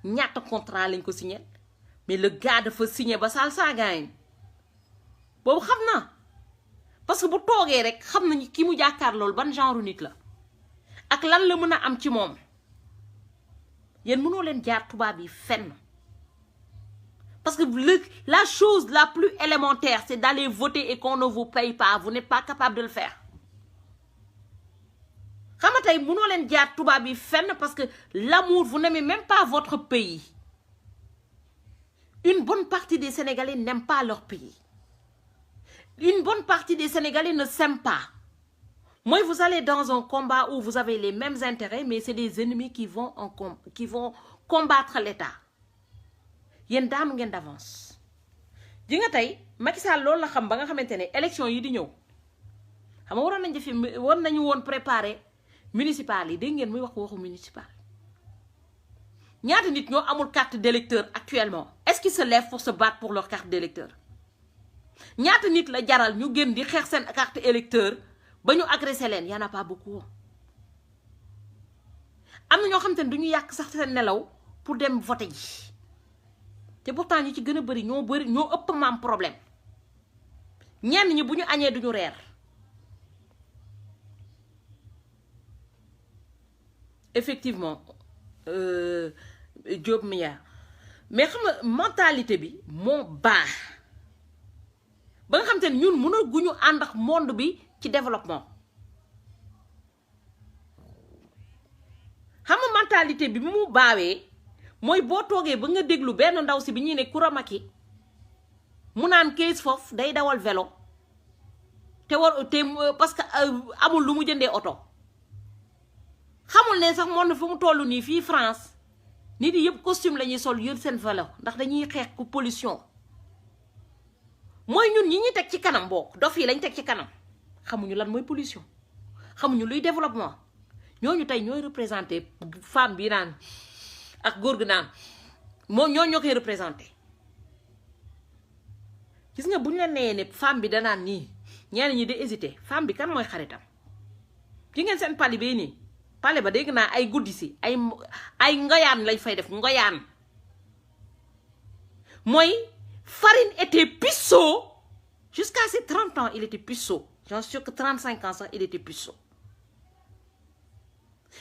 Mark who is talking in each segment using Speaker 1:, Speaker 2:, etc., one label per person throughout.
Speaker 1: ñaata contrat lañ ko signé mais le gars dafa signé ba salsa gaañ boobu xam na parce que bu toogee rek xam nañu ki mu jàkkaar loolu ban genre nit la ak lan la mën a am ci moom yéen mënoo leen jaar tubaab yi fenn parce que la chose la plus élémentaire c'est d'aller voter et qu'on ne vous paye pas vous n'êtes pas capable de le faire xam nga tey mënoo leen jaar tubaab yi fenn parce que l'amour vous n'aimez même pas votre pays une bonne partie des Sénégalais n'aiment pas leur pays une bonne partie des Sénégalais ne s'aiment pas moi vous allez dans un combat où vous avez les mêmes intérêts mais c'est des ennemis qui vont combattre l'État yéen daanu ngeen d'avance ji nga tey Macky Sall loolu la xam ba nga xamante ne élection yi di ñëw xam nga waroon nañu woon préparer municipal yi dégg ngeen muy waxu municipal ñaata nit ñoo amul carte d'électeur actuellement est-ce qu'ils se lèvent pour se battre pour leur carte d'électeur ñaata nit la jaral ñu gën di xeex seen carte électeur ba ñu agressé leen y en a pas beaucoup am na ñoo xamante ne du ñu yàq sax seen nelaw pour dem voter ji te pourtant ñi ci gën a bëri ñoo ëpp maam problème ñenn ñi bu ñu añee duñu reer effectivement Diop Mia mais xam nga mentalité bi moo baax ba nga xamante ne ñun mënul guñu ànd ak monde bi ci développement xam nga mentalité bi mu baawee mooy boo toogee ba nga déglu benn ndaw si bi ñuy ne Kouramaki mu naan kees foofu day dawal vélo te parce que amul lu mu jëndee oto xamul ne sax monde fu mu toll nii fii France nit yi yëpp costume la ñuy sol yër seen vélo ndax dañuy xeex ku pollution mooy ñun ñi ñuy teg ci kanam bokk dof yi lañ teg ci kanam xamuñu lan mooy pollution xamuñu luy développement ñooñu tey ñooy représenté femme bi naan ak góor gi naan ñoo koy représenté gis nga bu ñu la nee ne femme bi danaan nii ñenn ñi di hésité femme bi kan mooy xaritam ci ngeen seen pali bee nii pale ba dégg naa ay guddi si ay ngoyaan lañ fay def ngoyaan mooy Farine était puceau jusqu'à ses 30 ans il était puceau j'en suis sûr que 35 ans sax il était puceau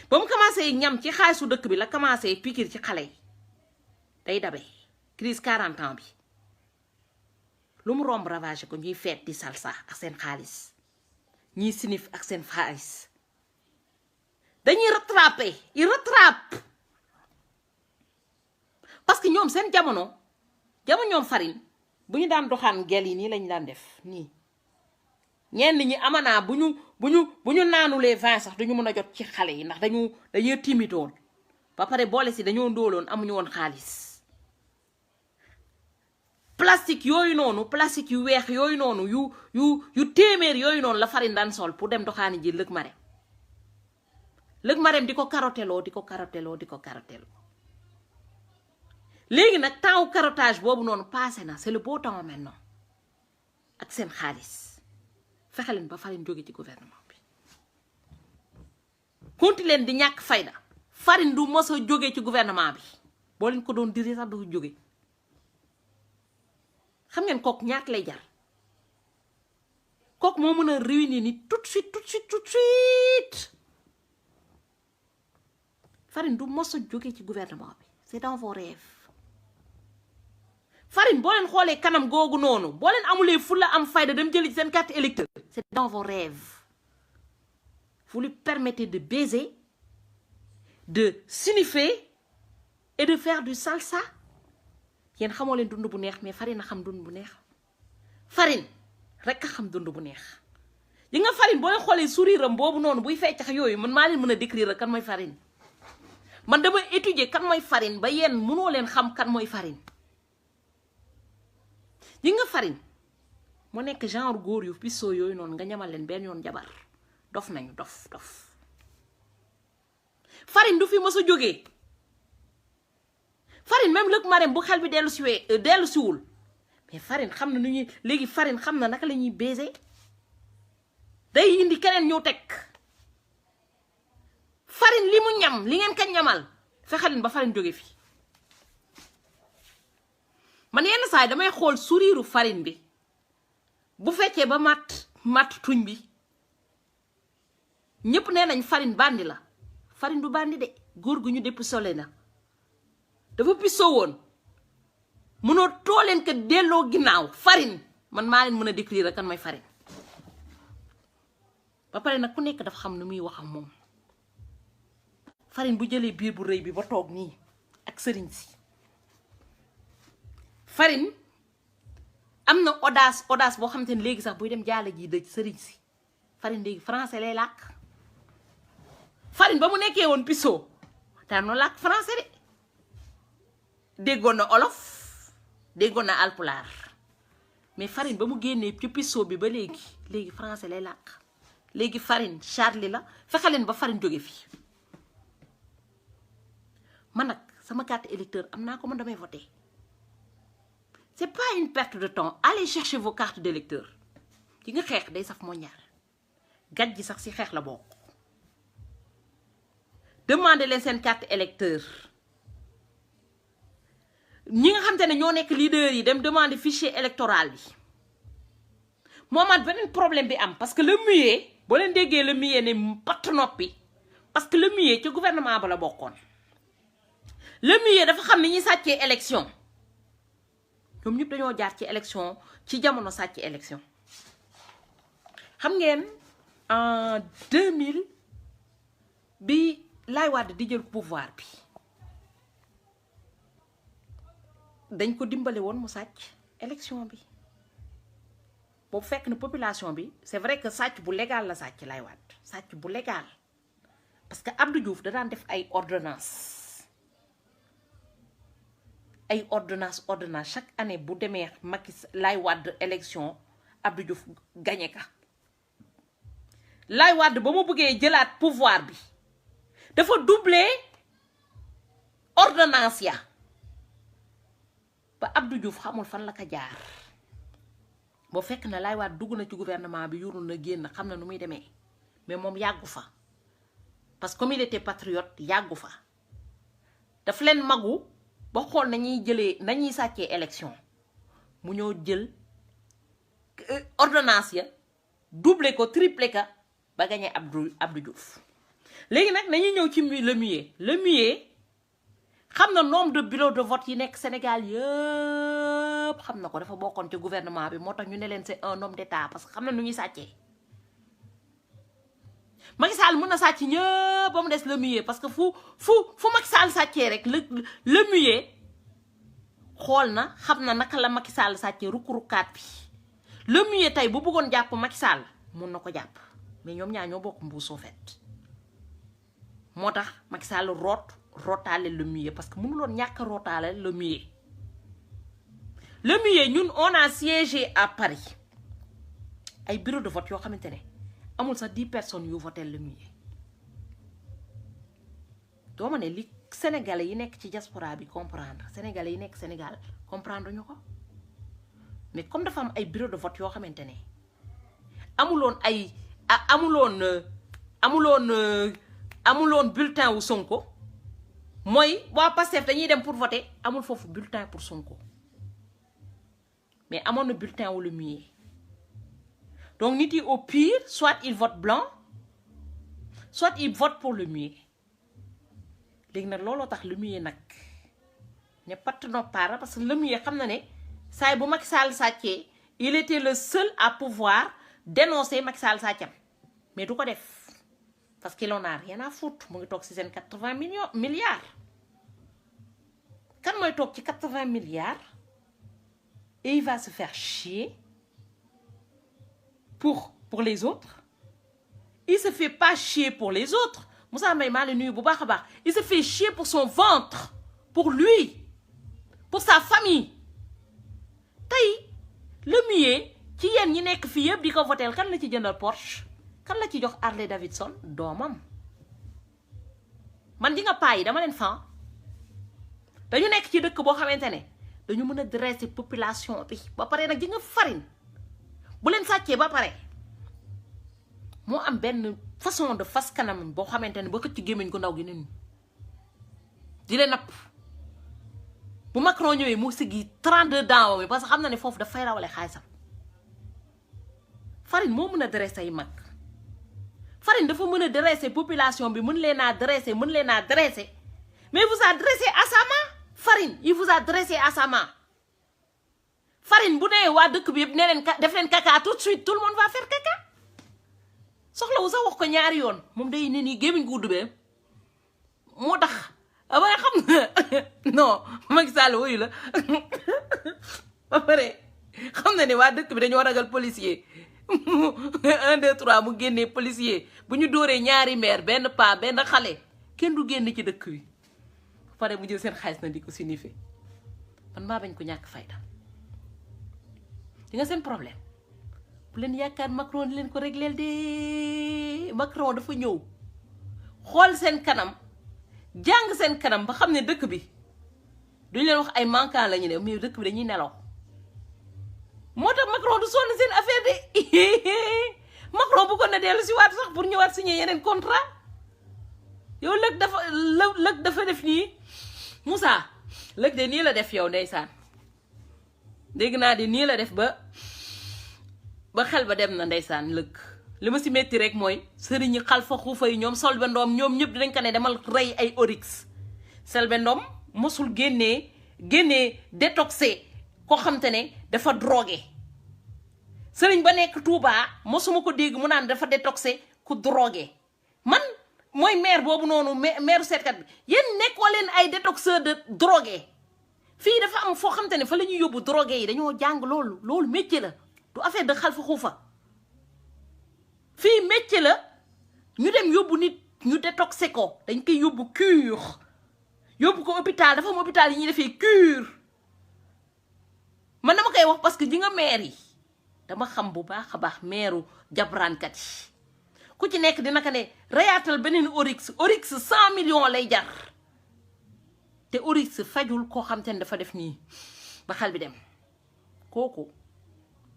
Speaker 1: ba mu commencé ñam ci xaalisu dëkk bi la commencé piqûre ci xale yi day dabe crise 40 ans bi lu mu romb ravagé ko ñuy feet di salsa ak seen xaalis ñiy sinif ak seen xaalis dañuy rattraper ils rattrapent parce que ñoom seen jamono ñoom Farine bu ñu daan doxaan gel yi nii lañ daan def nii ñenn ñi amanaa bu ñu naanulee vin sax duñu mën a jot ci xale yi ndax dañuy timidoon ba pare boole si dañoo ndóoloon amuñu woon xaalis plastique yooyu noonu plastique yu weex yooyu noonu yu téeméer yooyu noonu la Farine daan sol pour dem doxaani ji lëg marem di ko karoteloo léegi nag temps carottage boobu noonu passé na c'est le beau temps maintenant ak seen xaalis fexe leen ba Farine jóge ci gouvernement bi konti leen di ñàkk fayda Farine du mos a jóge ci gouvernement bi boo leen ko doon diri sax du jóge xam ngeen kooku ñaat lay jar kooku moo mën a réunir ni tout de suite Farine du mos a jóge ci gouvernement bi c'est dans vos rêves Farine boo leen xoolee kanam googu noonu boo leen amulee fulla am fayda dem jëli seen carte électeur c'est dans vos rêves vous lui permettez de baiser de sniffer et de faire du salsa yéen xamoo leen dund bu neex mais Farine a xam dund bu neex Farine rek a xam dund bu neex yi nga Farine boo leen xoolee sourire am boobu noonu buy feccax yooyu man maa leen mën a décrire kan mooy Farine man dama étudier kan mooy Farine ba yéen mënoo leen xam kan mooy Farine yi nga Farine moo nekk genre góor yu pisso yooyu noonu nga ñamal leen benn yoon jabar dof nañu dof Farine du fi mës a jógee Farine même lëg marem bu xel bi dellu siwul mais Farine xam na nu ñuy léegi Farine xam na naka la ñuy baiser day indi keneen ñëw teg Farine li mu ñam li ngeen ka ñamal fexe leen ba Farine jóge fi man yenn saa yi damay xool sourire farine bi bu fekkee ba mat tuñ bi ñëpp nee nañ farine bandi la farine du bandi de góor gu ñu dépp sole na dafa pisoo woon mënoo tooleen que delloo ginnaaw farine man maa leen mën a décrire kan may farine ba pare nag ku nekk dafa xam nu muy wax ak moom farine bu jëlee biir bu rëy bi ba toog nii ak sëriñ si farine am na audace boo xamante ne léegi sax buy dem jaale ji dëj sëriñ si farine léegi français lay làkk farine ba mu nekkee woon pisoo daan na làkk français de déggoon na olof déggoon na alpulaar mais farine ba mu génnee ci pisoo bi ba léegi français lay làkk léegi farine Charlie la fexe leen ba farine jóge fii man nag sama carte électeur am naa ko man damay voter c'est pas une perte de temps allez chercher vos cartes d'électeur ki nga xeex day saf moo ñaar gaj ji sax si xeex la bokk demandez leen seen carte électeur ñi nga xam te ne ñoo nekk leader yi dem demander fichier électoral bi moomaat beneen problème bi am parce que le muet boo leen déggee le muet ne patt noppi parce que le muet ci gouvernement ba la bokkoon le muet dafa xam ni ñuy sàccee élection ñoom ñëpp dañoo jaar ci élection ci jamono sàcc élection xam ngeen en 2000 bi Laay Wàdd di jël pouvoir bi dañ ko dimbale woon mu sàcc élection bi boobu fekk na population bi c'est vrai que sàcc bu légal la sàcc Laay Wàdd sàcc bu légal parce que Abdou Diouf da daan def ay ordonnance chaque année bu demee Macky Laay Wàdd élection Abdou Diouf gagné ka Laay Wàdd ba mu bëggee jëlaat pouvoir bi dafa doubler ordonnance ya ba Abdou Diouf xamul fan la ko jaar boo fekk na Laay Wàdd dugg na ci gouvernement bi yurul na génn xam na nu muy demee mais moom yàggu fa parce que comme il était patriote yàggu fa daf leen magu ba xool nañuy sàccee élection mu ñëw jël ordonnance ya doubler ko tripler ka ba gagné Abdou Diouf léegi nag nañuy ñëw ci le muet xam na nombre de bureaux de vote yi nekk Sénégal yëpp xam na ko dafa bokkoon ci gouvernement bi moo tax ñu ne leen c'est un homme d'état parce que xam na nu ñuy sàccee Macky Sall mën na sàcc ñëpp ba mu des le muet parce que fu Macky Sall sàccee rek le muet xool na xam na naka la Macky Sall sàccee rukk-rukkaat bi le muet tey bu bëggoon jàpp Macky Sall mun na ko jàpp mais ñoom ñaar ñoo bokk mbuusoo fet moo tax Macky Sall rootaale le muet parce que mënuloon ñàkk a rootaale le muet ñun on a siégé à Paris ay bureau de vote yoo xamante ne amul sax 10 personnes yu voté le muet doo ma ne li sénégalais yi nekk ci diaspora bi comprendre sénégalais yi nekk Sénégal comprendre ñu ko mais comme dafa am ay bureau de vote yoo xamante ne amuloon bulletin wu Sonko mooy waa Pastef dañuy dem pour voter amul foofu bulletin pour Sonko mais amoon na bulletin wu le muet donc nit yi au pire soit il vote blanc soit il vote pour le muet léegi nag looloo tax le muet nag ne patt noppaara parce que le muet xam na ne saay bu Macky Sall sàccee il était le seul à pouvoir dénoncer Macky Sall sàccam mais du ko def parce qu'il en a rien à foutre mu ngi toog ci seen 80 milliards kan mooy toog ci 80 milliards et il va se faire chier pour les autres il se fait pas chier pour les autres Moussa Mbaye maa la nuyu bu baax a baax il se fait chier pour son ventre pour lui pour sa famille tey le muet ci yéen ñi nekk fii yëpp di ko votel kan la ci jëndal Porsche kan la ci jox Harley Davidson doomam man ji nga paa yi dama leen fan dañu nekk ci dëkk boo xamante ne dañu mën a dresser population bi ba pare nag ji nga farine bu leen sàccee ba pare moo am benn façon de fas kanam boo xamante ne ba xëcc gémmiñ ko ndaw gi nen di leen napp bu Macron ñëwee mu siggi 32 dents bi parce que xam na ne foofu dafay rawale xaalisam. Farine moo mën a dresser ay mag Farine dafa mën a dresser population bi mën leen a dresser mais il vous a dressé à sa main. Farine il vous a dressé à sa main. Farine bu nee waa dëkk bi yëpp nee leen def leen caca tout de suite tout le monde va faire caca soxla wu sax wax ko ñaari yoon moom day ne nii gémmiñ gu uddubee moo tax ba nga xam ne non Macky Sall wuyu la ba pare xam na ne waa dëkk bi dañoo ragal policier 1 2 3 mu génnee policier bu ñu dóoree ñaari maire benn paa benn xale kenn du génn ci dëkk bi ba pare mu jël seen xaalis na di ko signifié man maa bañ ko ñàkk fayda di nga seen problème bu leen yaakaar Macron di leen ko régleel de Macron dafa ñëw xool seen kanam jàng seen kanam ba xam ne dëkk bi duñ leen wax ay manquant la ñu ne mais dëkk bi dañuy nelaw moo tax Macron du sonn seen affaire de Macron bu ko na dellu si waat sax pour ñëwaat signer yeneen contrat yow lëg dafa def nii Moussa lëg de nii la def yow ndeysaan dégg naa di nii la def ba xel ba dem na ndeysaan lëg li ma si metti rek mooy sëriñi Xalfa Xuufa yi ñoom Selbé Ndom ñoom ñëpp dinañ ko ne demal rey ay oryx Selbé Ndom mosul génnee détoxé koo xam te ne dafa drogué sëriñ ba nekk Touba mosuma ko dégg mu naan dafa détoxé ku drogué man mooy maire boobu noonu maire seetkat bi yéen nekkoo leen ay détoxeur de drogué fii dafa am foo xam te ne fa la ñuy yóbbu drogué yi dañoo jàng loolu métier la du affaire de Xalfa Xuufa fii métier la ñu dem yóbbu nit ñu détoxé ko dañ koy yóbbu cure yóbbu ko hôpital dafa am hôpital yi ñuy defee cure man dama koy wax parce que ji nga maire yi dama xam bu baax a baax maireu jabraankat yi ku ci nekk dina ko ne reyaatal beneen oryx 100 millions lay jar te oryx fajul koo xam te ne dafa def nii ba xel bi dem kooku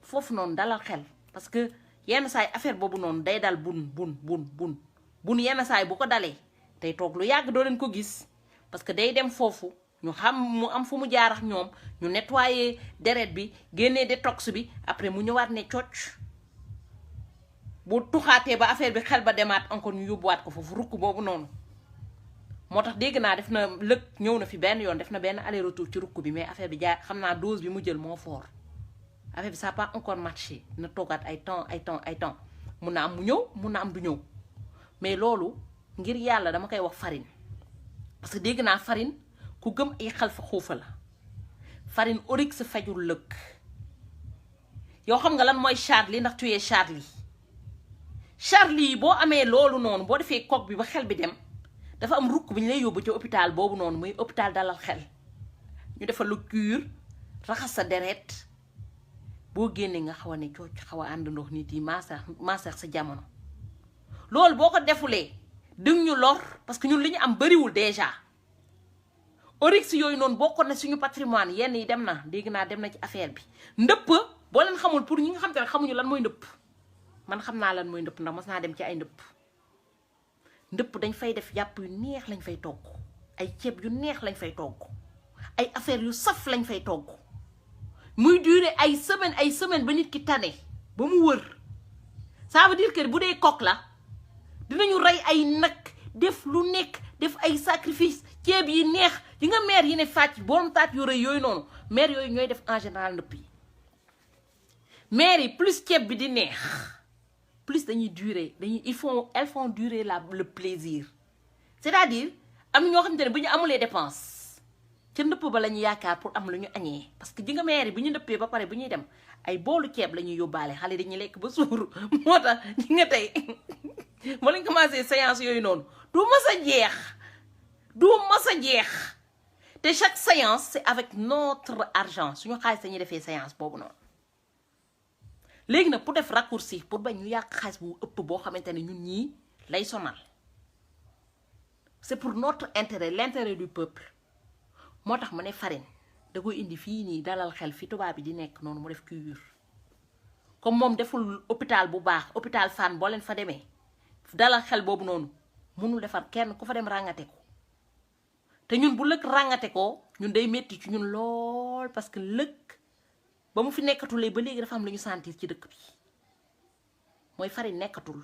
Speaker 1: foofu noonu dalal xel parce que yenn saay affaire boobu noonu day dal bun yenn saay bu ko dalee tey toog lu yàgg doo leen ko gis parce que day dem foofu ñu xam mu am fu mu jaar ak ñoom ñu nettoyer deret bi génnee détox bi après mu ñëwaat ne cocc bu tuxaatee ba affaire bi xel ba demaat encore ñu yóbbuwaat ko foofu rukk boobu noonu moo tax dégg naa def na lëg ñëw na fi benn yoon def na benn aller retour ci rukk bi mais affaire bi jaay xam naa dose bi mu jël moo fort affaire bi ça pas encore matché na toogaat ay temps mun na am mu ñëw mun na am du ñëw mais loolu ngir yàlla dama koy wax Farine parce que dégg naa Farine ku gëm ay Xalfa Xuufa la Farine oryx fajul lëg yow xam nga lan mooy Charlie ndax tuyee Charlie boo amee loolu noonu boo defee coque bi ba xel bi dem dafa am rukk bi ñu lay yóbbu ci hôpital boobu noonu muy hôpital dalal xel ñu defal lu cure raxas sa deret boo génnee nga xaw a ne cooc xaw a ànd ndox nit yi maaseex sa jamono loolu boo ko defulee dëng ñu lor parce que ñun li ñu am bariwul déjà oryx yooyu noonu bokkoon na suñu patrimoine yenn yi dem na dégg naa dem na ci affaire bi ndëpp boo leen xamul pour ñi nga xam te ne xamuñu lan mooy ndëpp man xam naa lan mooy ndëpp ndax mas naa dem ci ay ndëpp dañ fay def yàpp yu neex lañ fay togg ay ceeb yu neex lañ fay togg ay affaire yu saf lañ fay togg muy durer ay semaine ba nit ki tane ba mu wër ça veut dire que bu dee coq la dinañu rey ay nag def lu nekk def ay sacrifice ceeb yi neex yi nga maire yi ne fàcc borom taat yu rëy yooyu noonu maire yooyu ñooy def en général ndëpp yi maire yi plus ceeb bi di neex plus dañuy durer elles font durer le plaisir c'est-à-dire am na ñoo xamante ne bu ñu amulee dépense ca ndëpp ba la ñu yaakaar pour am lu ñu añee parce que ji nga maire bu ñu ndëppee ba pare bu ñuy dem ay boolu ceeb la ñuy yóbbaale xale dañuy lekk ba suur moo tax ñi nga tey moo lañ commencé séance yooyu noonu du mas a jeex te chaque séance c'est avec notre argent suñu xaalis dañuy defee séance boobu noonu léegi nag pour def raccourci pour bañ ñu yàq xaalis bu ëpp boo xamante ne ñun ñii lay sonal c'est pour notre intérêt l'intérêt du peuple moo tax ma ne Farine da koy indi fii nii dalal xel fi tubaab bi di nekk noonu mu def cure comme moom deful hôpital bu baax hôpital Fann boo leen fa demee dalal xel boobu noonu mënul defar kenn ku fa dem ràngate ko te ñun bu lëkk ràngate ko ñun day metti ci ñun lool parce que lëkk ba mu fi nekkatulee ba léegi dafa am lu ñu sentir ci dëkk bi mooy farine nekkatul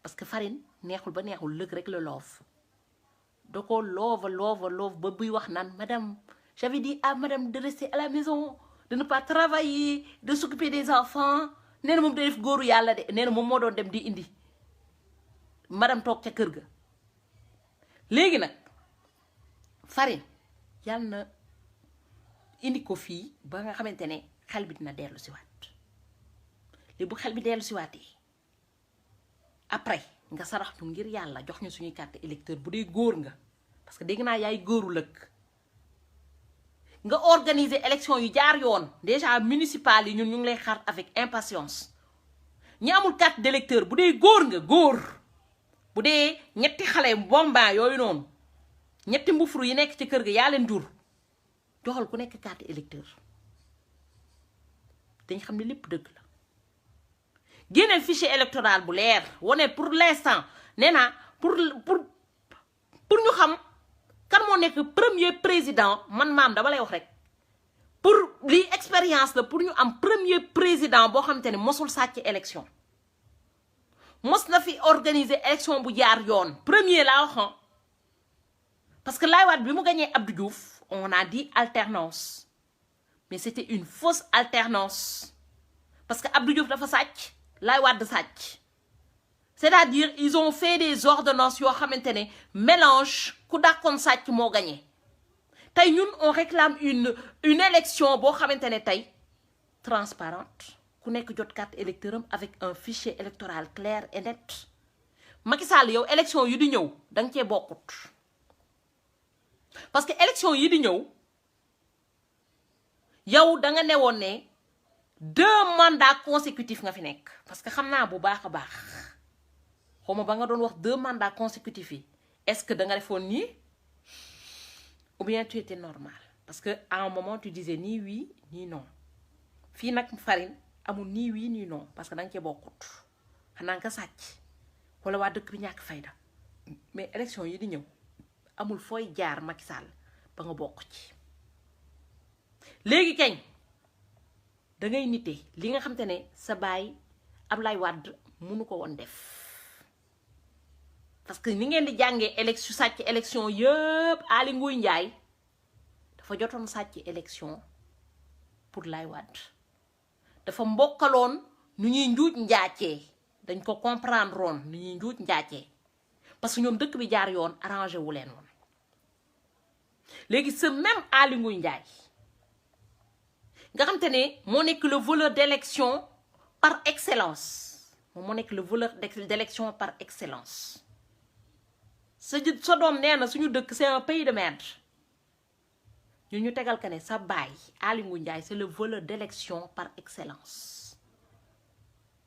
Speaker 1: parce que farine neexul ba neexul lëkk rek la loof da ko loof ba buy wax naan madame j'avais dit à madame de rester à la maison de ne pas travailler de s'occuper des enfants nee na moom day def góoru yàlla de nee na moom moo doon dem di indi madame toog ca kër ga léegi nag farine yàlla na indi ko fii ba nga xamante ne xel bi dina dellu si waat léegi bu xel bi dellu si waatee après nga sarax ñu ngir yàlla jox ñu suñuy carte électeur bu dee góor nga parce que dégg naa yaay góoru lëkk nga organiser élection yu jaar yoon déjà municipal yi ñun ñu ngi lay xaar avec impatience ñi amul carte d'électeur bu dee góor nga góor bu dee ñetti xale bomba yooyu noonu ñetti mbufuru yi nekk ci kër ga yaa leen jur joxal ku nekk carte électeur dañ xam ne lépp dëgg la génneel fichier électoral bu leer wane pour l'instant nee naa pour ñu xam kan moo nekk premier président man maam dama lay wax rek pour lii expérience la pour ñu am premier président boo xamante ne mosul sàcc élection mos na fi organiser élection bu jaar yoon premier laa wax parce que Laye Wade bi mu gagné Abdou Diouf on a dit alternance mais c'était une fausse alternance parce que Abdou Diouf dafa sàcc Laye Wade sàcc c'est-à-dire ils ont fait des ordonnances yoo xamante ne mélange ku dàkkoon sàcc moo gagné tey ñun on réclame une élection boo xamante ne tey transparente ku nekk jot carte électeur am avec un fichier électoral clair et net Macky Sall yow élection yu di ñëw da nga cee bokkut parce que élection yi di ñëw yow da nga newoon ne 2 mandats consécutifs nga fi nekk parce que xam naa bu baax a baax xawma ba nga doon wax 2 mandats consécutifs yi est-ce que da nga defoon nii ou bien tu étais normal parce que à un moment tu disais ni oui ni non fii nag farine amul ni oui ni non parce que da nga cee bokkut xanaa nga sàcc wala waa dëkk bi ñàkk fayda mais élection yi di ñëw amul fooy jaar Macky Sall ba nga bokk ci léegi kañ da ngay nite li nga xamante ne sa baay Ablaye Wade mënu ko woon def parce que ni ngeen di jàngee élection sàcc élection yëpp Aly Ngouille Ndiaye dafa jotoon sàcc élection pour Laye Wade dafa mbokkaloon nu ñuy njuuj njaacee dañ ko comprendre woon nu ñuy njuuj njaacee parce que ñoom dëkk bi jaar yoon arrangé wu leen woon léegi ce même Aly Ngouille Ndiaye nga xam te ne moo nekk le voleur d'élection par excellence moom moo nekk le voleur d'élection par excellence sa doom nee na suñu dëkk c'est un pays de merde ñu tegal ka ne sa baay Aly Ngouille Ndiaye c'est le voleur d'élection par excellence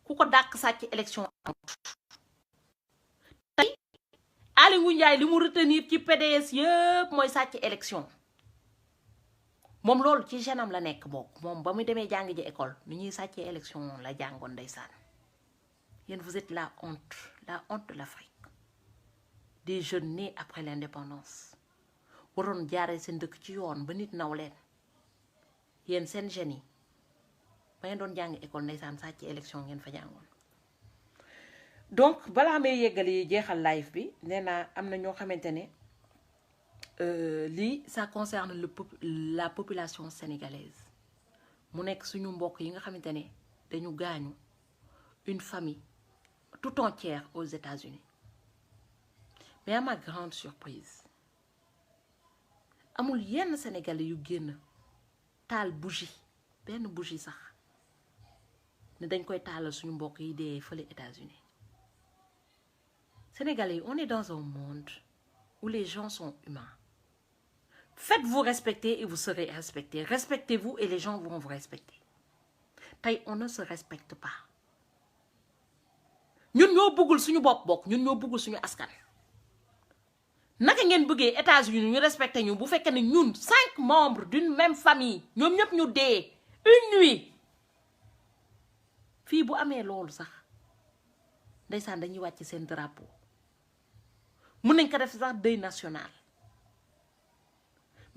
Speaker 1: ku ko dàq sàcc élection tey Aly Ngouille Ndiaye li mu retenir ci PDS yëpp mooy sàcc élection moom loolu ci genam la nekk bokk moom ba mu demee jàng ji école ni ñuy sàccee élection la jàngoon ndeysaan yéen vous êtes la honte de l'Afrique des jeunes nés après l'indépendance waroon jaaree seen dëkk ci yoon ba nit naw leen yéen seen jeunes yi ba ngeen doon jàng école ndeysaan sàcc élection ngeen fa jàngoon donc balaa may yeggali jeexal live bi nee naa am na ñoo xamante ne lii ça concerne la population sénégalaise mu nekk suñu mbokk yi nga xamante ne dañu gaañu une famille tout entière aux États-Unis mais à ma grande surprise amul yenn sénégalais yu génn taal bougie benn bougie sax ne dañ koy taalal suñu mbokk yi dee fële États-Unis sénégalais yi on est dans un monde où les gens sont humains. Faites-vous respecter et vous serez respectés. Respectez-vous et les gens vont vous respecter. Tey on ne se respecte pas. ñun ñoo bëggul suñu bopp ñun ñoo bëggul suñu askan. naka ngeen bëggee États-Unis ñu respecté ñu bu fekkee ne ñun 5 membres d'une même famille ñoom ñëpp ñu dee une nuit. fii bu amee loolu sax ndeysaan dañuy wàcc seen drapeau. mun nañ ko def sax deuil national.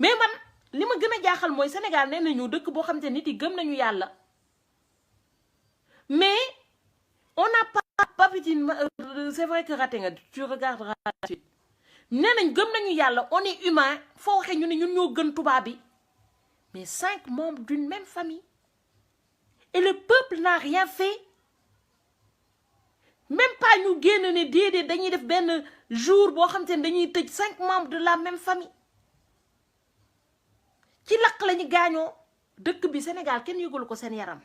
Speaker 1: mais man li ma gën a jaaxal mooy Sénégal nee nañu dëkk boo xam te nit yi gëm nañu yàlla mais on n'a pas Papitine c'est vrai que raté nga tu regarderas la suite nee nañ gëm nañu yàlla on est humain foo waxee ñu ne ñun ñoo gën tubaab bi mais 5 membres d'une même famille et le peuple n'a rien fait même pas ñu génn ne déedéet dañuy def benn jour boo xam te ne dañuy tëj 5 membres de la même famille ci lakk lañu gaañoo dëkk bi Sénégal kenn yëgul ko seen yaram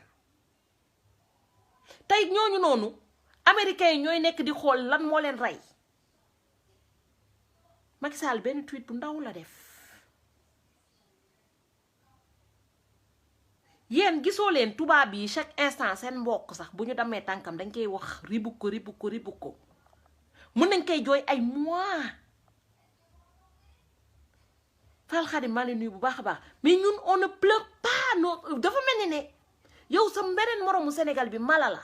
Speaker 1: tey ñooñu noonu américains yi ñooy nekk di xool lan moo leen rey Macky Sall benn tweet bu ndaw la def yéen gisoo leen tubaab yi chaque instant seen mbokk sax bu ñu demee tànkam dañ koy wax ribu ko mën nañ koy jooy ay mois Fall Khadim maa leen nuyu bu baax a baax mais ñun on ne pleure pas non dafa mel ni ne yow sa beneen moromu Sénégal bi mala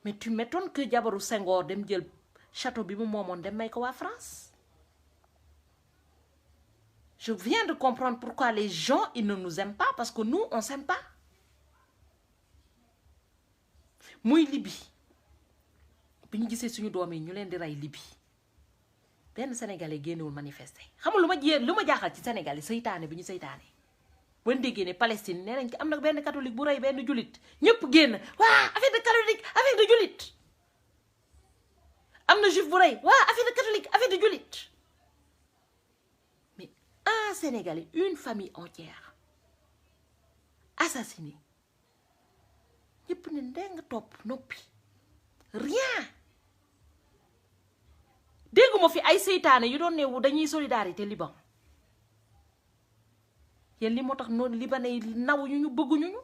Speaker 1: mais tu m'étonnes que jabaru Senghor dem jël château bi mu moomoon dem may ko waa France je viens de comprendre pourquoi les gens ils ne nous aiment pas parce que nous on s'aime pas muy Libye bi ñu gisee suñu doom yi ñu leen di rey Libye benn Sénégalais génnewul manifester xam nga lu ma jaaxal ci Sénégal yi seytaane bi ñu seytaane boo déggee ne Palestine nee nañ am na benn catholique bu rey benn jullit ñëpp génn waa affaire de catholique affaire de jullit am na juif bu rey waa affaire de catholique affaire de jullit mais un Sénégalais une famille entière assassinée ñëpp ne ndeng topp noppi rien dégguma fi ay seytaane yu doon newu dañuy solidarité Liban yéen li moo tax noonu libanais yi naw ñu bëgguñu ñu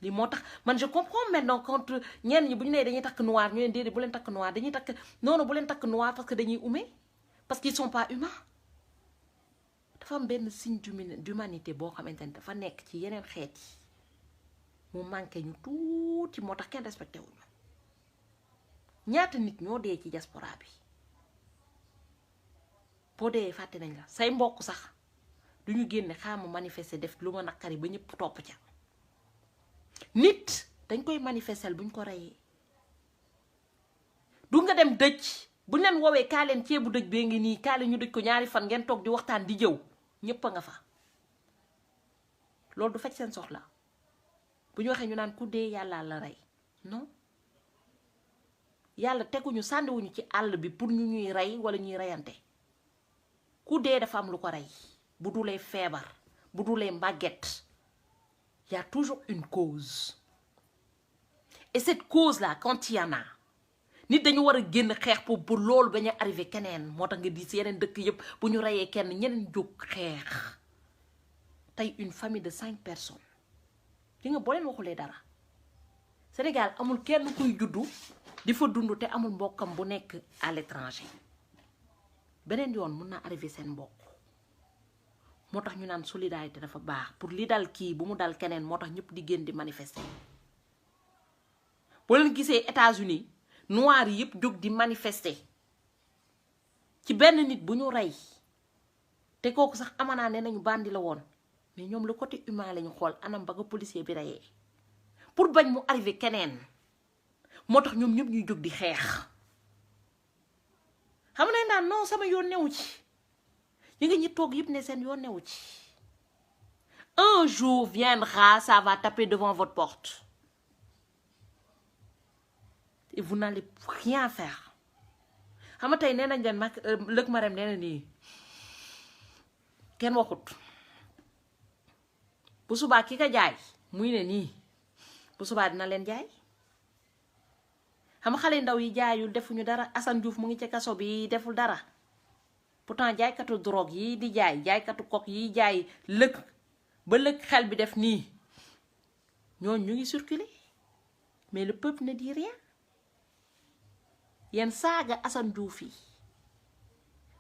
Speaker 1: li moo tax man je comprends maintenant quand ñenn ñi bu ñu nee dañuy takk noir ñu leen déedéet bu leen takk noir dañuy takk noonu bu leen takk noir parce que dañuy ume parce qu'ils sont pas humains dafa am benn signe d'humanité boo xamante ni dafa nekk ci yeneen xeet yi mu manqué ñu tuuti moo tax kenn respecté wuñu ñaata nit ñoo dee ci diaspora bi boo dee fàtte nañ la say mbokk sax duñu génne xaama manifester def lu ma naqari ba ñëpp topp ca nit dañ koy manifester buñ ko reyee du nga dem dëj buñ leen woowee kaa leen ceebu dëj bee ngi nii kaa leen ñu dëj ko ñaari fan ngeen toog di waxtaan di jëw ñëpp a nga fa loolu du faj seen soxla bu ñu waxee ñu naan ku dee yàlla la rey non yàlla teguñu sànniwuñu ci àll bi pour ñu ñuy rey wala ñuy reyante ku dee dafa am lu ko rey bu dulee feebar bu dulee màgget y a toujours une cause et cette cause là quand il y en a nit dañu war a génn xeex pour loolu bañ a arrivé keneen moo tax nga di si yeneen dëkk yëpp bu ñu reyee kenn ñeneen jóg xeex tey une famille de 5 personnes li nga boo leen waxulee dara Sénégal amul kenn kuy juddu di fa dund te amul mbokkam bu nekk à l'étranger beneen yoon mun na arrivé seen mbokk moo tax ñu naan solidarité dafa baax pour li dal kii bu mu dal keneen moo tax ñëpp di génn di manifester boo leen gisee États-Unis noirs yi yëpp jóg di manifester ci benn nit bu ñu rey te kooku sax amanaa ne nañu bandi la woon mais ñoom le côté humain lañu xool anam ba nga policier bi reyee pour bañ mu arrivé keneen moo tax ñoom ñëpp ñuy jóg di xeex xam ne naan non sama yoon newu ci ñu ngi ñi toog yëpp ne seen yoon newu ci un jour viendra ça va taper devant votre porte et vous n'allez rien faire xam nga tey nee nañ leen mag lëg ma rem nee na nii kenn waxut bu subaa ki ka jaay muy ne nii bu subaa dina leen jaay xam nga xale ndaw yi jaayul defuñu dara Assane Diouf mu ngi ci kaso bi deful dara pourtant jaaykatu drogue yi di jaay jaaykatu kok yi jaay lëg ba lëg xel bi def nii ñooñu ñu ngi circuler mais le peuple ne dit rien yéen saaga Assane Diouf yi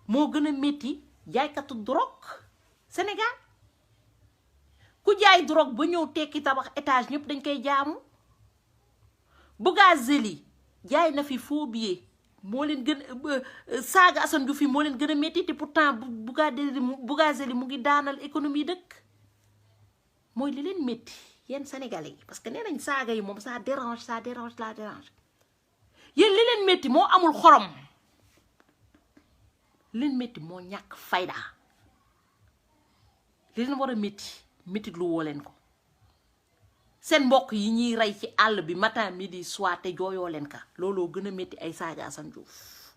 Speaker 1: moo gën a métti jaaykatu drogue Sénégal ku jaay drogue ba ñëw tekki tabax étage ñëpp dañ koy jaamu Bougazelli jaay na fi faux billet moo leen gën saaga Assane Diouf yi moo leen gën a métti te pourtant Bougazelli mu ngi daanal économie dëkk mooy li leen métti yéen sénégalais yi parce que nee nañ saaga yi moom ça dérange yéen li leen métti moo amul xorom li leen métti moo ñàkk fayda li leen war a métti lu woo leen ko seen mbokk yi ñuy rey ci àll bi matin midi soir te jooyoo leen ka looloo gën a métti ay saaga Assane Diouf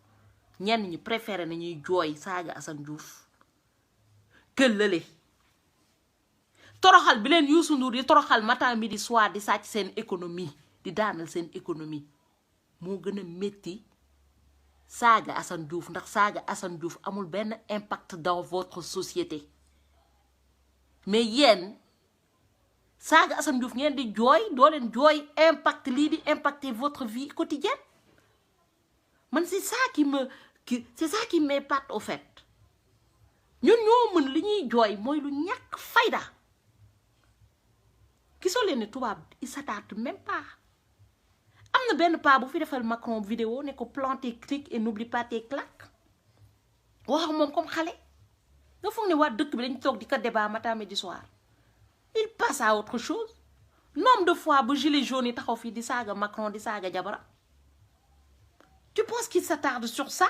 Speaker 1: ñenn ñi préféré nañuy jooy saaga Assane Diouf këllale toroxal bi leen Youssou Ndour di toroxal matin midi soir di sàcc seen économie di daanal seen économie moo gën a métti saaga Assane Diouf ndax saaga Assane Diouf amul benn impact dans votre société mais yéen saaga Assane Diouf ngeen di jooy doo leen jooy impact lii di impacter votre vie quotidienne man c'est ça qui m'épate au fait ñun ñoo mën li ñuy jooy mooy lu ñàkk fayda gisoo leen ne tubaab il s'attarde même pas am na benn paa bu fi defal Macron vidéo ne ko planter clic et n'oublie pas tes claques wax ak moom comme xale nga foog ne waa dëkk bi dañ toog di ko débat matin midi soir il passe à autre chose nombre de fois bu gilet jaune yi taxaw fii di saaga Macron di saaga Jabara tu penses qu'il s'attarde sur ça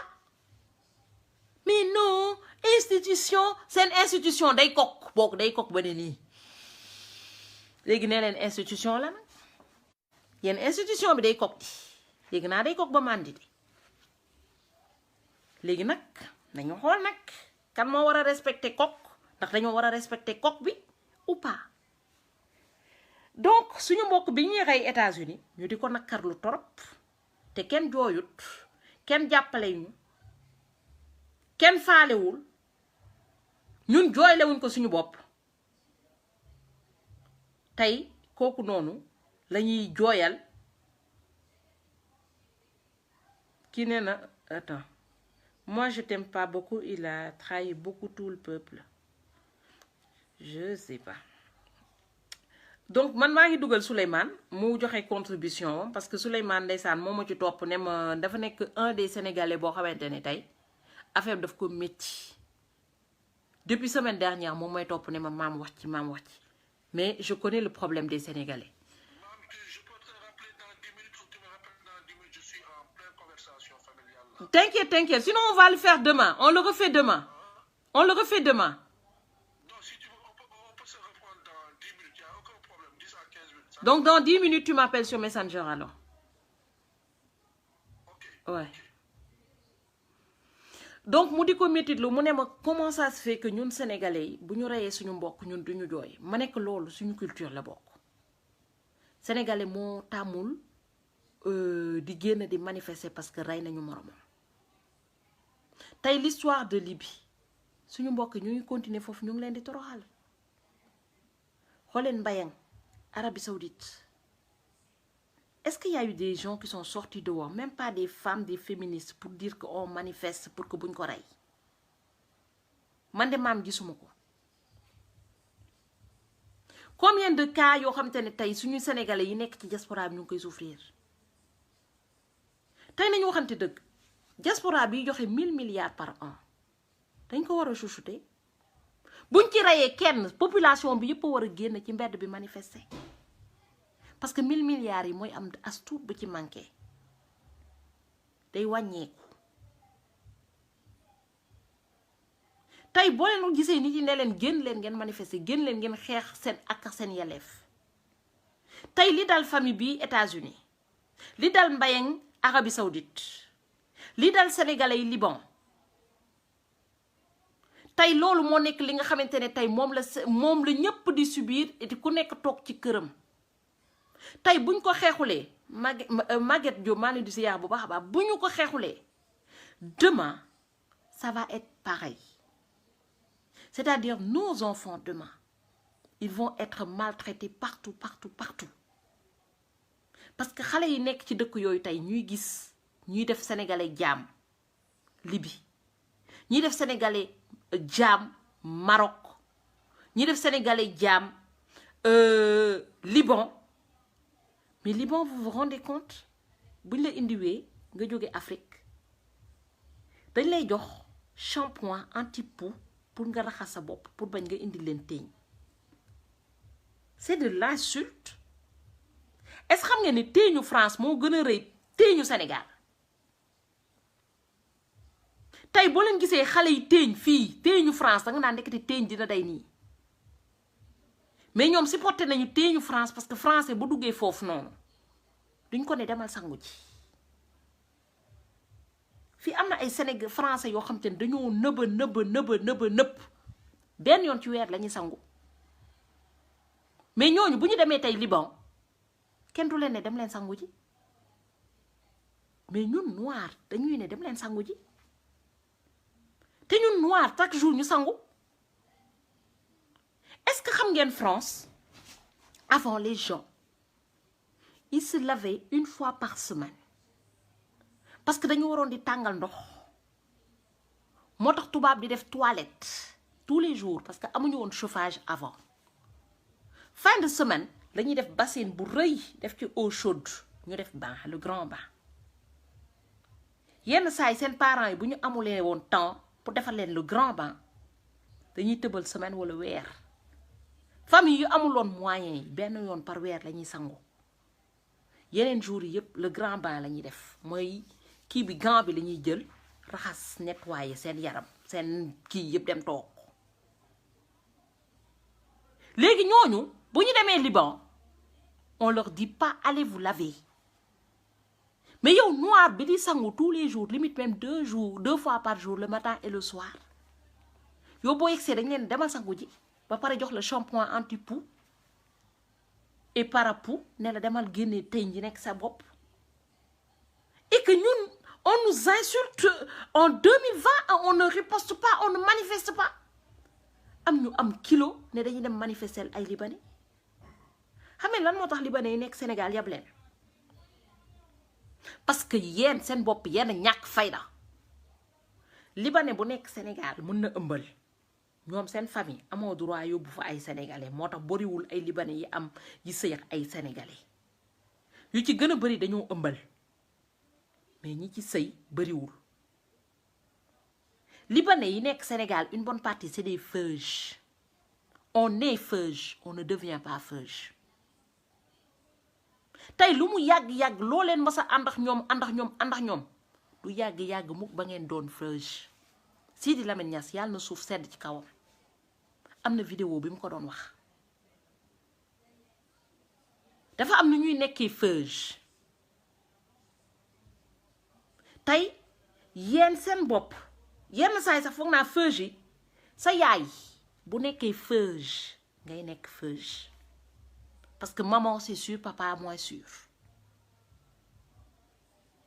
Speaker 1: mais non institution seen institution day kokk boog day kokk ba ne nii léegi nee leen institution la nag yéen institution bi day kokk di léegi naa day kokk ba màndi di léegi nag nañu xool nag kan moo war a respecter kokk ndax dañoo war a respecter kokk bi ou pas donc suñu mbokk bi ñuy rey États-Unis ñu di ko nakkarlu torop te kenn jooyut kenn jàppale ñu kenn faalewul ñun jooylewuñ ko suñu bopp tey kooku noonu lañuy jooyal ki nee na attends moi je t'aime pas beaucoup il a trahi beaucoup tout le peuple je sais pas donc man maa ngi dugal Souleymane mu joxe contribution parce que Souleymane ndeysaan moo ma ci topp ne ma dafa nekk un des Sénégalais boo xamante ne tey affaire daf ko métti depuis semaine dernière moom mooy topp ne ma maam wax ci mais je connais le problème des Sénégalais.
Speaker 2: Je peux te rappeler dans 10 minutes, faut que tu me rappelles dans 10 minutes, je suis en pleine conversation familiale.
Speaker 1: T'inquiète, sinon on va le faire demain, on le refait demain. On le refait demain.
Speaker 2: Non, si tu veux, on peut se reprendre dans 10 minutes, il n'y a aucun problème, 10 à 15 minutes. Ça
Speaker 1: Donc dans 10 minutes, tu m'appelles sur Messenger alors.
Speaker 2: Ok.
Speaker 1: Ouais. Donc mu di ko métti lu mu ne ma comment ça se fait que ñun sénégalais yi bu ñu reyee suñu mbokk ñun duñu jooy ma nekk loolu suñu culture la bokk sénégalais moo tàmmul di génn di manifester parce que rey nañu moromam tey l'histoire de Libye suñu mbokk ñu ngi continuer foofu ñu ngi leen di toroxal xooleen Mbayang Arabie Saoudite. Est-ce qu'il y a eu des gens qui sont sortis dehors, même pas des femmes, des féministes, pour dire qu'on manifeste pour que buñ ko rey man de maam gisuma ko combien de cas yoo xamante ne tey suñu sénégalais yi nekk ci diaspora bi ñu ngi koy souffrir tey nañu waxante dëgg diaspora bi joxe 1000 milliards par an dañ ko war a chouchouter buñ ci reyee kenn population bi yëpp a war a génn ci mbedd bi manifester. Parce que 1000 milliards yi mooy am as tuut bu ci manqué day wàññeeku tey boo leen gisee nit yi ne leen génn leen ngeen manifester génn leen ngeen xeex seen ak seen yelleef tey li dal famille bi États-Unis li dal Mbayang Arabie Saoudite li dal sénégalais yi Liban tey loolu moo nekk li nga xamante ne tey moom la ñëpp di subir et ku nekk toog ci këram. tey buñ ko xeexulee Maguette Diop maa ngi di siyaar bu baax a baax bu ñu ko xeexulee demain ça va être pareil c'est-à-dire nos enfants demain ils vont être maltraités partout parce que xale yi nekk ci dëkk yooyu tey ñuy gis ñuy def sénégalais jaam Libye ñuy def sénégalais jaam Maroc ñuy def sénégalais jaam Liban. Mais Liban, vous vous rendez compte buñ la indiwee nga jóge Afrique dañ lay jox shampoing anti-poux pour nga raxas sa bopp pour bañ nga indi leen teeñ. C'est de l'insulte. Est-ce que xam nga ni teeñu France moo gën a rëy teeñu Sénégal? tey boo leen gisee xale yi teeñ fii teeñu France da nga naan nekkati teeñ dina day nii mais ñoom supporté nañu teeñu France parce que français bu duggee foofu noonu duñ ko ne demal sangu ji. fii am na ay Sénégal français yoo xam te ne dañoo nëbb benn yoon ci weer la ñuy sangu mais ñooñu bu ñu demee tey Liban kenn du leen ne dem leen sangu ji mais ñun noir dañuy ne dem leen sangu ji te ñun noir chaque jour ñu sangu. Est-ce que xam ngeen France avant les gens ils se lavaient une fois par semaine parce que dañu waroon di tàngal ndox moo tax tubaab di def toilette tous les jours parce que amuñu woon chauffage avant. Fin de semaine lañuy def bassine bu rëy def ci eau chaude ñu def bain le grand bain. yenn saa yi seen parents yi bu ñu amulee woon temps pour defal leen le grand bain dañuy tëbal semaine wala weer. famille yu amuloon moyen yi benn yoon par weer la ñuy sangu yeneen jours yi yëpp le grand bain la ñuy def mooy kii bi gant bi la ñuy jël raxas nettoyer seen yaram seen kii yëpp dem toog. léegi ñooñu bu ñu demee Liban on leur dit pas allez vous laver mais yow noir bi di sangu tous les jours limite même 2 fois par jour le matin et le soir yow boo yegsee dañ leen demal sangu ji ba pare jox le shampoing anti-poux et para-poux ne la demal génne teñ ji nekk sa bopp et que ñun on nous insulte en 2020 on ne riposte pas on ne manifeste pas am ñu am kilo ne dañuy dem manifester ay libanais xam nga lan moo tax libanais yi nekk Sénégal yab leen parce que yéen seen bopp yéen ñàkk fayda. libanais bu nekk Sénégal mën na ëmbal ñoom seen famille amoo droit yóbbu fa ay sénégalais moo tax bariwul ay libanais yi am yi sëy ak ay sénégalais yu ci gën a bari dañoo ëmbal mais ñi ci sëy bariwul. libanais yi nekk Sénégal une bonne partie c'est des feuges on est feuge on ne devient pas feuge. tey lu mu yàgg-yàgg loo leen mas a ànd ak ñoom du yàgg-yàgg mukk ba ngeen doon feuge. Sidi Lamine Niass yàlla na suuf sedd ci kawam am na vidéo bi mu ko doon wax dafa am nu ñuy nekkee feuge. tey yéen seen bopp yenn saa yi sax foog naa feuge yi sa yaay bu nekkee feuge ngay nekk feuge parce que maman c'est sûr papa moins sûr.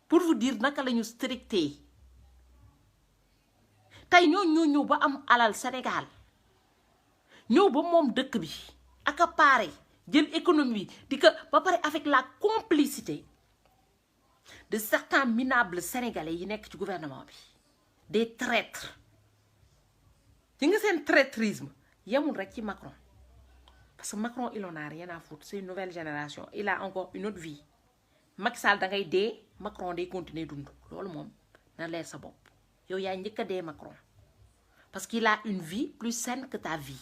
Speaker 1: pour vous dire naka la ñu stricté tey ñoo ñëw ba am alal Sénégal ñëw ba moom dëkk bi accaparé jël économie di ko ba pare avec la complicité de certains minables sénégalais yi nekk ci gouvernement bi des traîtres. ci nga seen traîtrisme yemul rek ci Macron parce que Macron il en a rien à foutre c'est une nouvelle génération il a encore une autre vie. Macky Sall da ngay dee Macron day continuer dund loolu moom na leer sa bopp yow yaa njëkk a dee Macron parce qu'il a une vie plus saine que ta vie.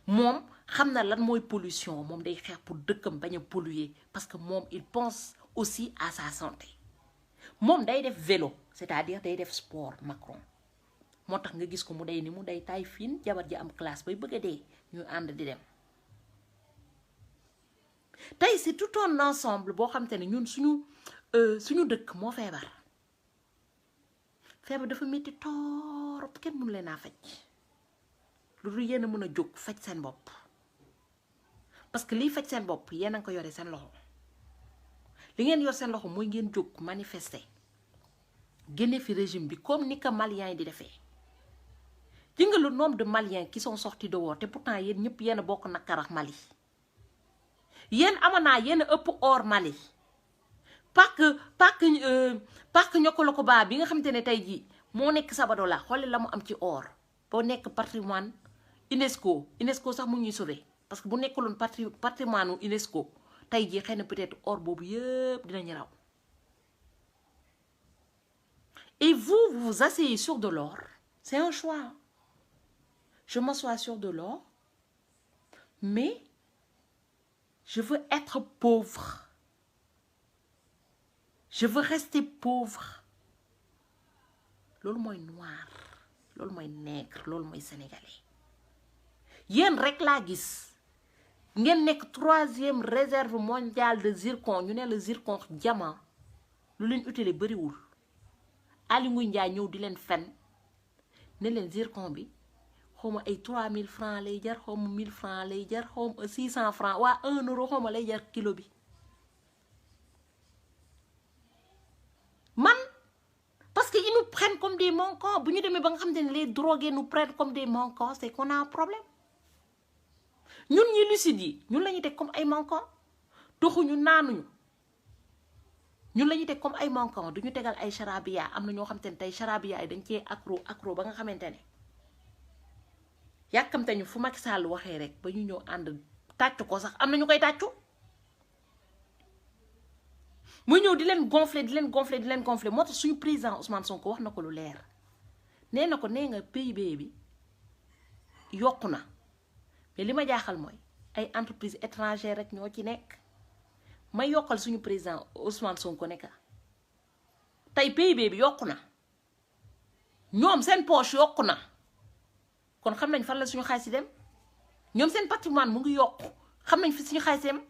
Speaker 1: moom xam na lan mooy pollution moom day xeex pour dëkkam bañ a polluer parce que moom il pense aussi à sa santé. moom day def vélo c'est-à-dire day def sport Macron moo tax nga gis ko mu day ni mu day taay fiin jabar ji am classe bay bëgg a dee ñu ànd di dem. tey c'est tout un ensemble boo xam te ne ñun suñu dëkk moo feebar dafa métti torop kenn mënu leen a faj lu dul yéen a mën a jóg faj seen bopp parce que liy faj seen bopp yéen a ko yore seen loxo li ngeen yor seen loxo mooy ngeen jóg manifester génne fi régime bi comme ni ko maliens yi di defee. ji nga le nombre de maliens qui sont sortis dehors te pourtant yéen ñëpp yéen a bokk nakar ak Mali. yéen amanaa yéen a ëpp or Mali parc ñokkolo baa bi nga xamante ne tey jii moo nekk Sabadola xoole la mu am ci or boo nekk patrimoine UNESCO sax mu ñuy sauver parce que bu nekkuloon patrimoine UNESCO tey jii xëy na peut-être or boobu yëpp dinañu raw. Et vous vous asseyez sur de l'or. C'est un choix. Je m'assois sur de l'or, mais je veux être pauvre. Je veux rester pauvre. Loolu mooy noir, loolu mooy nègre, loolu mooy sénégalais. Yéen rek laa gis ngeen nekk 3e réserve mondiale de zircon, ñu ne le zircon diamant lu leen utile bariwul. Ali Nguy Ndiaye ñëw di leen fen ne leen zircon bi xawma ay 3000 francs lay jar, xawma 1000 francs lay jar, xawma 600 francs, waa 1 euro xawma lay jar kilo bi. Man, parce qu'ils nous prennent comme des manquants. Si nous les drogués nous prennent comme des manquants, c'est qu'on a un problème. Nous, nous lucides, nous les comme des manquants. Nous, nous, nous les comme des manquants. Nous tegal ay charabia, am na ñoo xamantene tay charabia dañ ci accro ba nga xamantene yakamte ñu fu Macky Sall waxé rek ba ñu ñëw and taccu ko sax am na ñu koy taccu. Muy ñëw di leen gonfler moo tax suñu président Ousmane Sonko wax na ko lu leer nee na ko nee nga PIB bi yokku na mais li ma jaaxal mooy ay entreprise étrangère rek ñoo ci nekk. ma yokkal suñu président Ousmane Sonko ne ka tey PIB bi yokku na ñoom seen poche yokku na kon xam nañ fan la suñu xaalis dem ñoom seen patrimoine mu ngi yokku xam nañ fi suñu xaalis dem.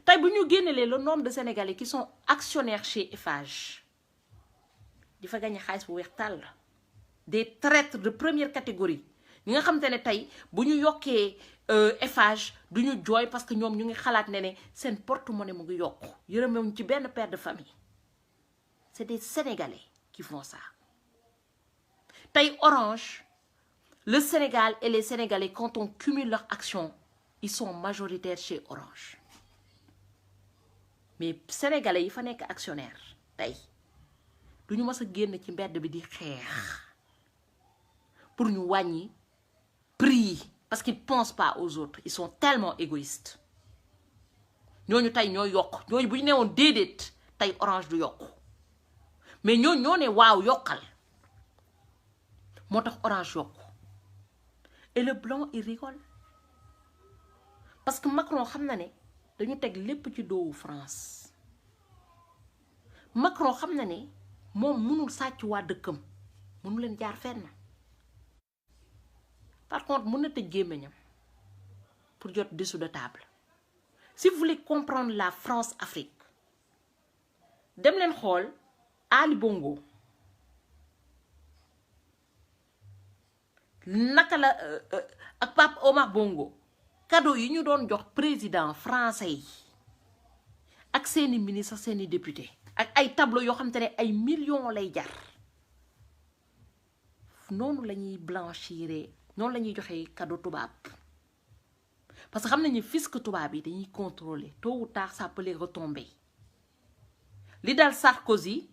Speaker 1: Tay bu ñu génnelee le nombre de Sénégalais qui sont actionnaires chez Eiffage di fa gagné xaalis bu weex tàll des traîtres de première catégorie ñi nga xamante ne tey bu ñu yokkee Eiffage du ñu jooy parce que ñoom ñu ngi xalaat ne seen porte-monnaie mu ngi yokku yërëmewuñ ci benn père de famille. C'est des Sénégalais qui font ça. Tey Orange, le Sénégal et les Sénégalais, quand on cumule leurs actions, ils sont majoritaires chez Orange. Mais Sénégalais yi fa nekk actionnaire tey du ñu mës a génn ci mbedd bi di xeex pour ñu wàññi prix parce qu'ils pensent pas aux autres, ils sont tellement égoïstes. ñooñu tey ñoo yokk ñooñu bu ñu newoon déedéet tey Orange du yokk mais ñooñu ñoo ne waaw yokkal moo tax Orange yokk. Et le blanc il rigole parce que Macron xam na ne dañu teg lépp ci doowu France. Macron xam na ne moom mënul sàcc waa dëkkam mënu leen jaar fenn. Par contre mën na tëj gémmiñam pour jot dessous de table. Si vous voulez comprendre la France-Afrique dem leen xool Ali Bongo naka la ak Pape Omar Bongo cadeau yi ñu doon jox président français yi ak seeni ministre seeni député ak ay tableau yoo xam te ne ay millions lay jar noonu la ñuy blanchir noonu la ñuy joxe cadeau tubaab parce que xam nañu fisc tubaab yi dañuy contrôler tôt ou tard ça peut les retomber li dal Sarkozy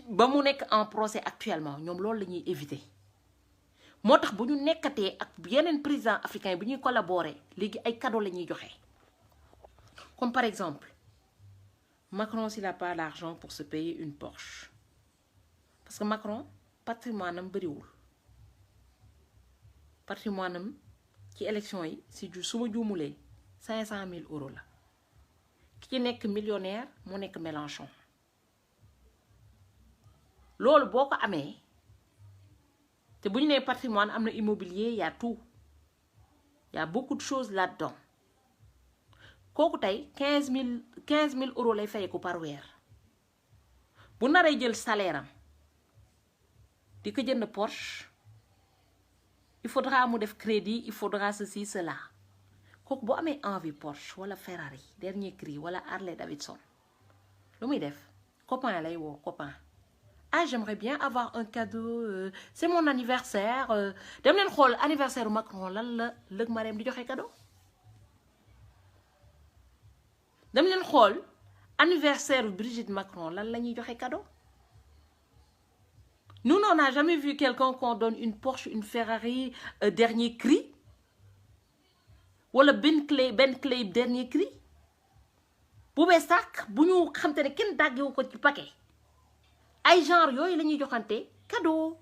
Speaker 1: ba mu nekk en procès actuellement ñoom loolu la ñuy éviter. moo tax bu ñu nekkatee ak yeneen président africain bi ñuy collaborer léegi ay cadeau la ñuy joxe comme par exemple Macron s'il n'a pas l'argent pour se payer une Porsche parce que Macron patrimoine am bëriwul patrimoine am ci élection yi si su ma juumulee 500 000 € la ki ci nekk millionnaire moo nekk Mélenchon loolu boo ko amee te bu ñu nee patrimoine am na immobilier y a tout y a beaucoup de choses là-dedans kooku tey 15 000 € lay fay ko par weer bu naree jël salaire am di ko jënd Porsche il faudra mu def crédit il faudra ceci cela kooku boo amee envie Porsche wala Ferrari dernier cri wala Harley Davidson lu muy def copain lay woo copain. Ah, j'aimerais bien avoir un cadeau. C'est mon anniversaire. Dem leen xool anniversaire u Macron lan la lëg Marème di joxe cadeau. Dem leen xool anniversaire u Brigitte Macron lan la ñuy joxe cadeau. Nous, on n'a jamais vu quelqu'un qu'on donne une Porsche, une Ferrari dernier cri. Wala Bentley dernier cri. Bu bees tàkk bu ñu xam te ne kenn dàggewu ko ci paquet. ay genre yooyu la ñuy joxante cadeau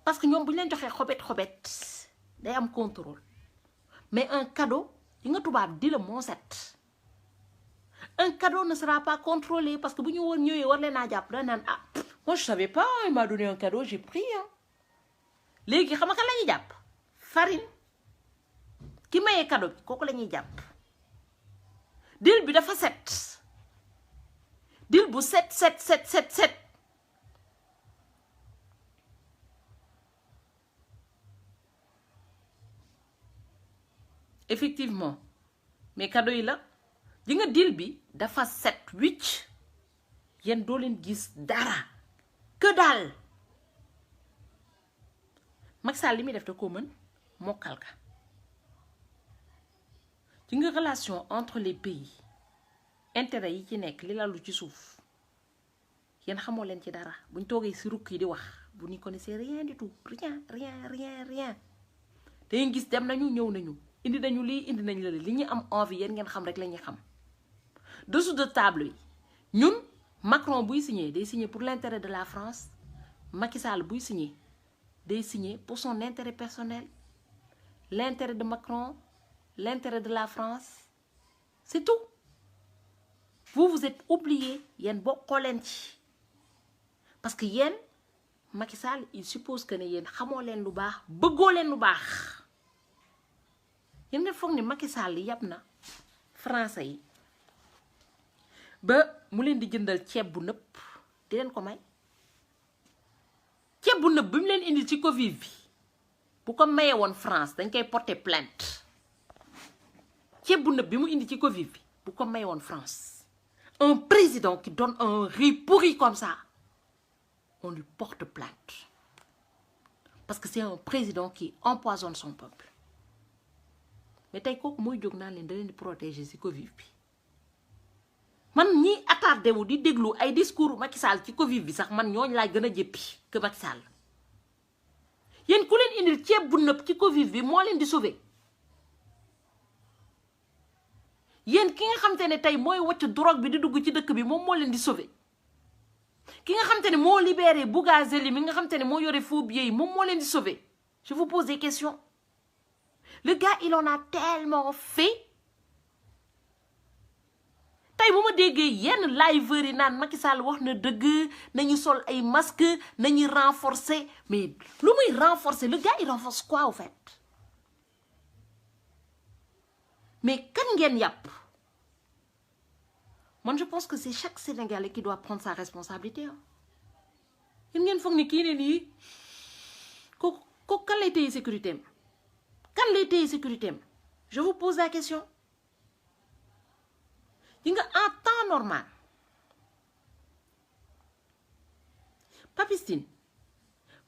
Speaker 1: parce que ñoom bu ñu leen joxee xobet day am contrôle mais un cadeau yi nga tubaab di la moo set un cadeau ne sera pas contrôlé parce que bu ñu woon ñëwee war leen a jàpp da naan ah moi je savais pas il m'a donné un cadeau j'ai pris léegi xam nga kan la ñuy jàpp farine ki mayee cadeau bi kooku la ñuy jàpp dil bi dafa set dil bu set effectivement mais cadeau yi la di nga dil bi dafa set wicc yéen doo leen gis dara que daal Macky Sall li muy def da koo mën mokkal ka ci nga relation entre les pays intérêt yi ci nekk li lalu ci suuf yéen xamoo leen ci dara buñ toogee si rukk yi di wax vous n'y connaissez rien du tout rien te ngeen gis dem nañu ñëw nañu indi nañu lii indi nañu la li ñu am envie yéen ngeen xam rek la ñuy xam dessous de table yi ñun Macron buy signé day signé pour l'intérêt de la France Macky Sall buy signé day signé pour son intérêt personnel l'intérêt de Macron l'intérêt de la France c'est tout vous êtes oubliés yéen bokkoo leen ci parce que yéen Macky Sall il suppose que ne yéen xamoo leen lu baax bëggoo leen lu baax yéen nga foog ne Macky Sall yab na français yi ba mu leen di jëndal ceeb bu nëpp di leen ko may ceeb bu nëpp bi mu leen indi ci Covid bi bu ko mayee woon France dañ koy porter plainte ceeb bu nëpp bi mu indi ci Covid bi bu ko mayee woon France un président qui donne un riz pourri comme ça on lui porte plainte parce que c'est un président qui empoisonne son peuple mais tey kooku mooy jóg naan leen da leen di protéger ci Covid bi man ñi attardé wu di déglu ay discours Macky Sall ci Covid bi sax man ñooñu laa gën a jëppi que Macky Sall yéen ku leen indil ceeb bu nëpp ci Covid bi moo leen di sauver yéen ki nga xamante ne tey mooy wacc drogue bi di dugg ci dëkk bi moom moo leen di sauver ki nga xamante ne moo libéré Bougazeli mi nga xamante ne moo yore faux billets yi moom moo leen di sauver je vous pose des questions le gars il en a tellement fait tey bu ma déggee yenn liveurs yi naan Macky Sall wax na dëgg nañu sol ay masque nañu renforcer mais lu muy renforcer le gars il renforce quoi au fait mais kan ngeen yàpp man je pense que c'est chaque Sénégalais qui doit prendre sa responsabilité yéen ngeen foog ni kii ne nii ko kan lay téye sécurité am kan lay téye sécurité am je vous pose la question yi nga en temps normal Papistine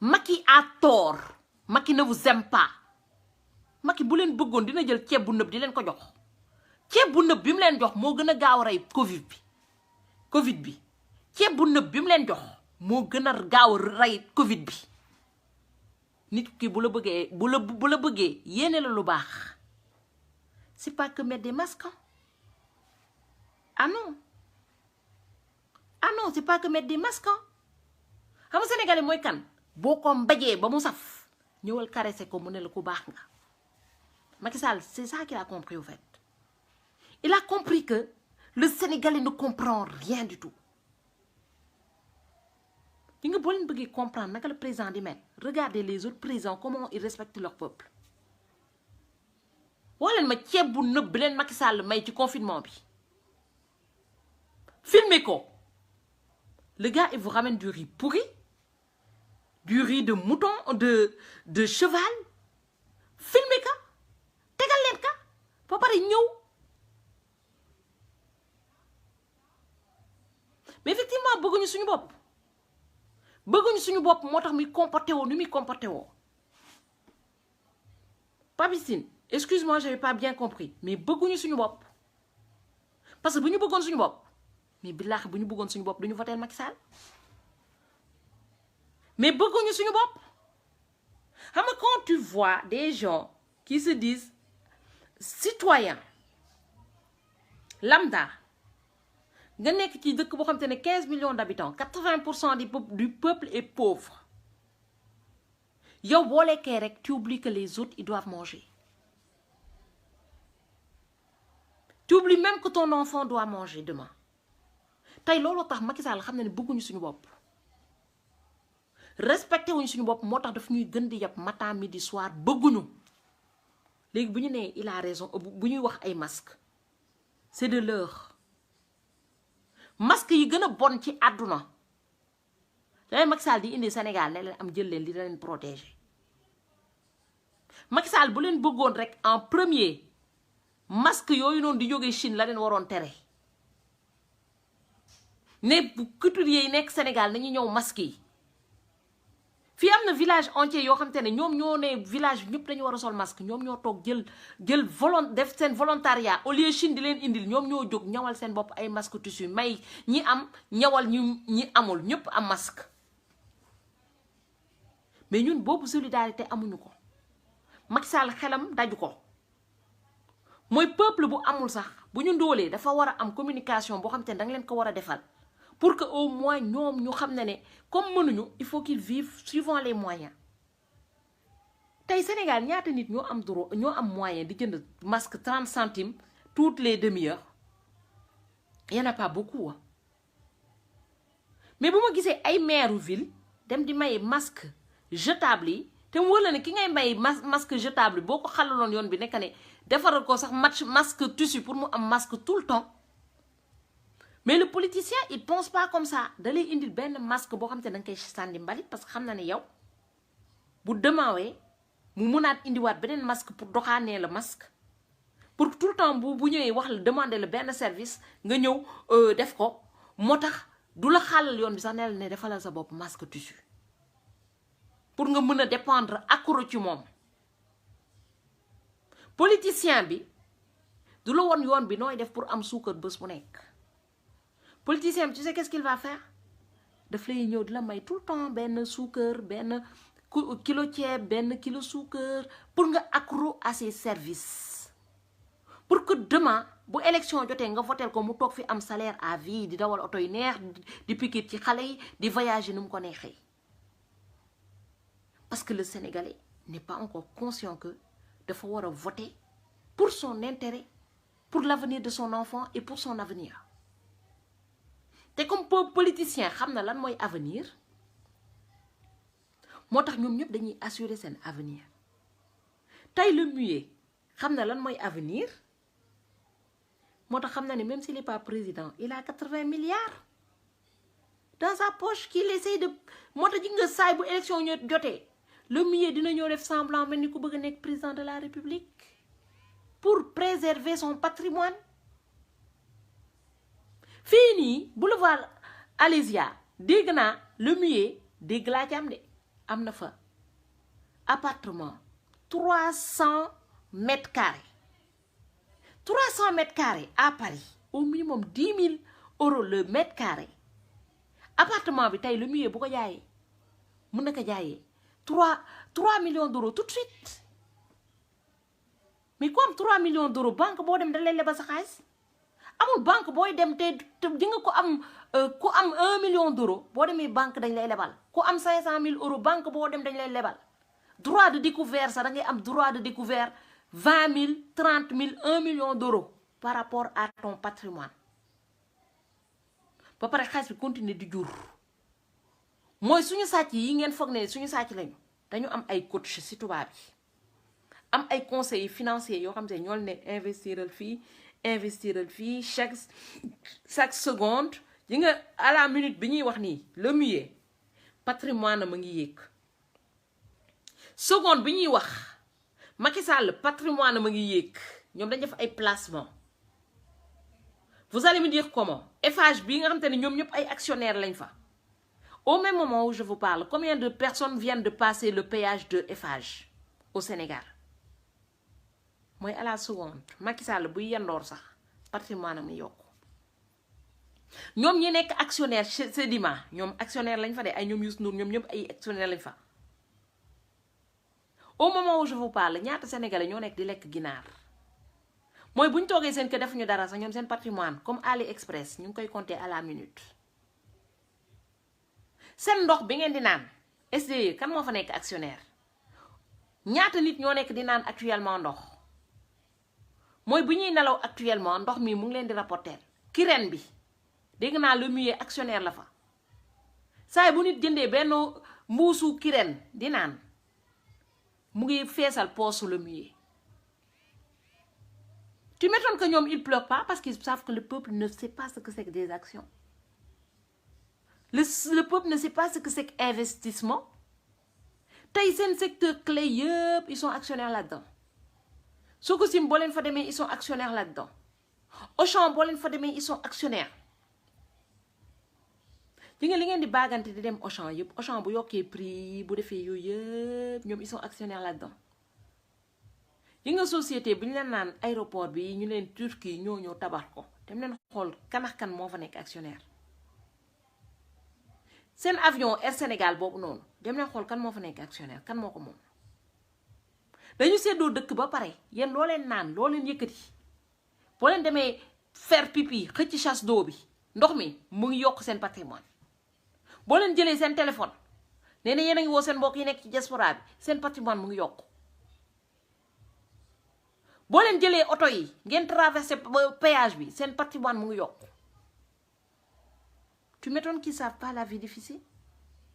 Speaker 1: Macky a tort Macky ne vous aime pas Macky bu leen bëggoon dina jël ceeb bu nëb di leen ko jox ceeb bu nëb bi mu leen jox moo gën a gaaw a rey Covid bi ceeb bu nëb bi mu leen jox moo gën a gaaw a rey Covid bi nit ki bu la bëggee yéene la lu baax c'est pas que mettre des masques ah non c'est pas que mettre des masques xam nga Sénégalais mooy kan boo ko mbajee ba mu saf ñëwal caresser ko mu ne la ku baax nga Macky Sall c'est ça qu'il a compris au fait il a compris que le Sénégalais ne comprend rien du tout li nga boo leen bëggee comprendre naka le président di mel regardez les autres présidents comment ils respectent leur peuple wax leen ma ceeb bu nëb bi leen Macky Sall may ci confinement bi filmez ko le gars il vous ramène du riz pourri du riz de mouton de cheval filmez ka tegal leen ka ba pare ñëw mais effectivement bëgguñu suñu bopp moo tax muy comporté woo ni muy comporté woo Papistine excuse-moi j'avais pas bien compris mais bëgguñu suñu bopp parce que bu ñu bëggoon suñu bopp mais billaahi bu ñu bëggoon suñu bopp duñu voter Macky Sall mais bëgguñu suñu bopp xam nga quand tu vois des gens qui se disent citoyens lambda nga nekk ci dëkk boo xam te ne 15 millions d'habitants 80% du peuple est pauvre yow boo lekkee rek tu oublies que les autres ils doivent manger tu oublies même que ton enfant doit manger demain tey looloo tax Macky Sall xam na ne bëgguñu suñu bopp respecté wuñu suñu bopp moo tax daf ñuy gën di yab matin midi soir bëgguñu léegi bu ñu nee il a raison bu ñuy wax ay masque c'est de l'heure masque yi gën a bon ci àdduna da Macky Sall di indi Sénégal ne leen am jël leen li da leen protéger Macky Sall bu leen bëggoon rek en premier masque yooyu noonu di jógee Chine la leen waroon tere ne bu couturier yi nekk Sénégal nañu ñëw masque yi fii am na village entier yoo xam te ne ñoom ñoo ne village bi ñëpp dañu war a sol masque ñoom ñoo toog jël def seen volontariat au lieu Chine di leen indil ñoom ñoo jóg ñawal seen bopp ay masque tissu may ñi am ñawal ñi amul ñëpp am masque mais ñun boobu solidarité amuñu ko Macky Sall xelam daju ko mooy peuple bu amul sax bu ñu ndóolee dafa war a am communication boo xam te ne danga leen ko war a defal pour que au moins ñoom ñu xam ne comme mënuñu il faut qu'ils vivent suivant les moyens tey Sénégal ñaata nit ñoo am droit ñoo am moyen di jënd masque 30 centimes toutes les demi-heures y en a pas beaucoup mais bu ma gisee ay maire ville dem di may masque jetable yi te mu wër la ne ki ngay may masque jetable boo ko xalaloon yoon bi nekk ne defaral ko sax masque tissu pour mu am masque tout le temps mais le politicien il pense pas comme ça da lay indil benn masque boo xam te da nga koy sànni mbalit parce que xam na ne yow bu demaawee mu mënaat indiwaat beneen masque pour doxaanee la masque pour tout le temps bu ñëwee wax la demander la benn service nga ñëw def ko moo tax du la xaalal yoon bi sax ne defalal sa bopp masque tissu pour nga mën a dépendre accro ci moom politicien bi du la woon yoon bi nooy def pour am suukar bés bu nekk politicien bi tu sais qu'est-ce qu'il va faire daf lay ñëw di la may tout le temps benn suukar benn kilo ceeb benn kilo suukar pour nga accro à ses services pour que demain bu élection jotee nga votel ko mu toog fi am salaire à vie di dawal oto yi neex di piquet ci xale yi di voyager nu mu ko neexee parce que le Sénégalais n'est pas encore conscient que dafa war a voter pour son intérêt pour l'avenir de son enfant et pour son avenir te comme politicien xam na lan mooy avenir moo tax ñoom ñëpp dañuy assurer seen avenir tey le muet xam na lan mooy avenir moo tax xam na ne même s'il n'est pas président il a 80 milliards dans sa poche qu'il essaie de moo tax ji nga saay bu élection ñu jotee le muet dina ñëw def semblant mel ni ku bëgg a nekk président de la République pour préserver son patrimoine fii nii boulevard Alésia dégg naa le muet dégg laa ci am na fa appartement 300 mètres carrés 300 mètres carrés à Paris au minimum 10 000 euros le mètre carré appartement bi tey le muet bu ko jaayee mun na ko jaayee 3 millions d'euros tout de suite mais ku am 3 millions d'euros banque boo dem da lay lebal sa xaalis amul banque booy dem te di nga ku am 1 million d'euros boo demee banque dañ lay lebal ku am 500 000 euros banque boo dem dañ lay lebal droit de découvert sax da ngay am droit de découvert 20 000 30 000 1 million d'euros par rapport à ton patrimoine ba pare xaalis bi continuer di jur mooy suñu sàcc yi ngeen foog ne suñu sàcc lañu dañu am ay coach ci tubaab yi am ay conseillers financiers yoo xam te ñoo ne investiral fii chaque seconde yi nga à la minute bi ñuy wax nii le muet patrimoine ma ngi yéeg seconde bi ñuy wax Macky Sall patrimoine ma ngi yéeg ñoom dañ def ay placement vous allez me dire comment Eiffage bii nga xam te ne ñoom ñëpp ay actionnaires lañ fa au même moment où je vous parle combien de personnes viennent de passer le péage de Eiffage au Sénégal mooy à la seconde Macky Sall buy yendoor sax patrimoine am yokku ñoom ñi nekk actionnaire Sedima ñoom actionnaire lañ fa de ay ñoom Youssou Ndour ñoom ñëpp ay actionnaire lañ fa au moment où je vous parle ñaata sénégalais ñoo nekk di lekk ginaar mooy bu ñu toogee seen kër defuñu dara sax ñoom seen patrimoine comme AliExpress ñu ngi koy compter à la minute. seen ndox bi ngeen di naan SDE kan moo fa nekk actionnaire ñaata nit ñoo nekk di naan actuellement ndox mooy bu ñuy nelaw actuellement ndox mi mu ngi leen di rapporter. Kirène bi dégg naa le Muye actionnaire la fa saay bu nit jëndee benn mbuusu Kirène di naan mu ngi feesal poosu le Muye. Tu m'étonnes que ñoom ils pleurent pas parce qu'ils savent que le peuple ne sait pas ce que c'est que des actions. Le peuple ne sait pas ce que c'est qu'investissement. Tey seen secteur clé yëpp ils sont actionnaires là-dedans. Sococim boo leen fa demee ils sont actionnaires là-dedans. Auchan boo leen fa demee ils sont actionnaires. li ngeen di baagante di dem Auchan yëpp Auchan bu yokkee prix bu defee yooyu yëpp ñoom ils sont actionnaires là-dedans. yi nga société bu ñu leen naan aéroport bi ñu leen Turquie ñoo ñëw tabax ko dem leen xool kan ak kan moo fa nekk actionnaire. seen avion Air Sénégal boobu noonu dem leen xool kan moo fa nekk actionnaire kan moo ko moom. dañu seddoo dëkk ba pare yéen loo leen naan loo leen yëkkati boo leen demee faire pipi xëcc chasse d'eau bi ndox mi mu ngi yokk seen patrimoine. boo leen jëlee seen téléphone nee na yéen a ngi woo seen mbokk yi nekk ci diaspora bi seen patrimoine mu ngi yokk. boo leen jëlee oto yi ngeen traversé péage bi seen patrimoine mu ngi yokk. Tu m'étonnes qu'ils ne savent pas la vie difficile.